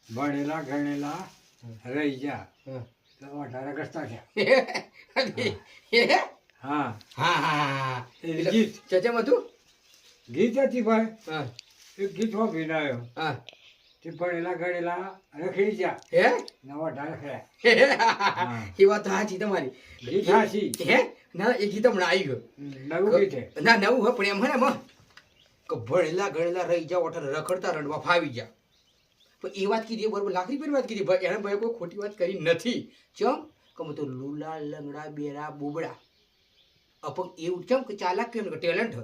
ભણેલા ગણેલા રહી ગયા તો 18 રસ્તા થયા. હા એ ગીત ચચમ હતું. ગીત હતી ભાઈ. હા એક ગીત હો ભીનાયો હા તે ભણેલા ગણેલા રખડી ગયા હે નવા 18 થયા. એ વાત તો સાચી તમારી. ગીત હાચી. હે ના એ ગીત હમણાં આવી ગયું. નવું ગીત હે. ના નવું હોય પણ એમ હે ને એમાં કે ભણેલા ગણેલા રહી જાઓ અઠર રખડતા રડવા ફાવી જા. પણ એ વાત કીધી બરોબર લાખની પેલી વાત કીધી ભાઈ એને ભાઈ કોઈ ખોટી વાત કરી નથી. ચમ કે તો લુલા લંગડા બેરા બોબડા અપંગ એવું ચમ કે ચાલાક કેમ કે ટેલેન્ટ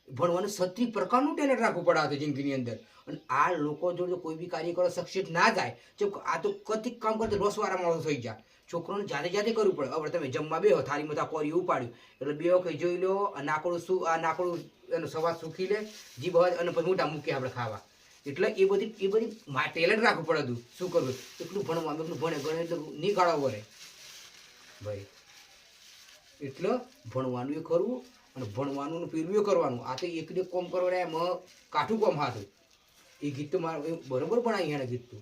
ભણવાનું 36 પ્રકારનું ટેલેન્ટ રાખવું પડે આ જિંદગીની અંદર. અને આ લોકો જોડે કોઈ બી કાર્ય કરો સક્સેસ ના થાય ચમ આ તો કતિક કામ કરતો રોસવાળા માણસો થઈ જાય. છોકરોને જાતે જાતે કરવું પડે. હવે તમે જમવા બેહો થાળીમાં તા કોરી ઉપાડ્યું એટલે બે વખત જોઈ લો નાકોડું શું આ નાકોડું એનો સવાદ સૂકી લે જીભ અને પછી મોટા મૂકીએ આપણે ખાવા. એટલે એ બધી ટેલેન્ટ રાખવું પડે હતું. શું કરવું એટલું ભણવાનું એટલું ભણે ગણે એટલે નહીં ગાળો વરે ભાઈ. એટલે ભણવાનું એ કરવું અને ભણવાનું પેલું એ કરવાનું. આ તો એકને કોમ કરવા એમાં કાઠું કોમ હાથું. એ ગીત તો મારે બરોબર ભણાવી એણે ગીત તો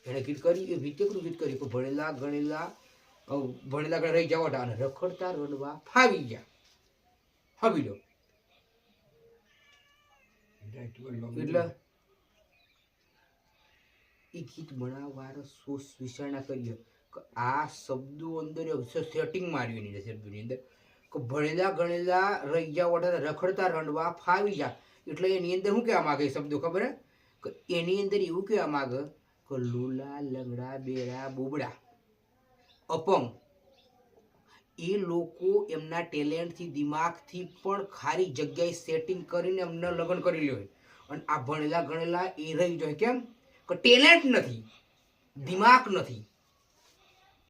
એણે ગીત કરી એ ગીત એકલું ગીત કર્યું કે ભણેલા ગણેલા રહી જાવ અને રખડતા રડવા ફાવી ગયા હવી લો. એટલે એ ગીત બનાવવાનો સોચ વિચારણા કરીએ કે આ શબ્દો અંદર સેટિંગ માર્યું એની શબ્દોની અંદર કે ભણેલા ગણેલા રહી જાવ રખડતા રડવા ફાવી જા. એટલે એની અંદર શું કહેવા માગે શબ્દો ખબર હે કે એની અંદર એવું કહેવા માગે કે લુલા લંગડા બેરા બોબડા અપંગ એ લોકો એમના ટેલેન્ટથી દિમાગથી પણ ખારી જગ્યાએ સેટિંગ કરીને એમને લગ્ન કરી લે. અને આ ભણેલા ગણેલા એ રહી જાય કેમ કે ટેલેન્ટ નથી દિમાગ નથી.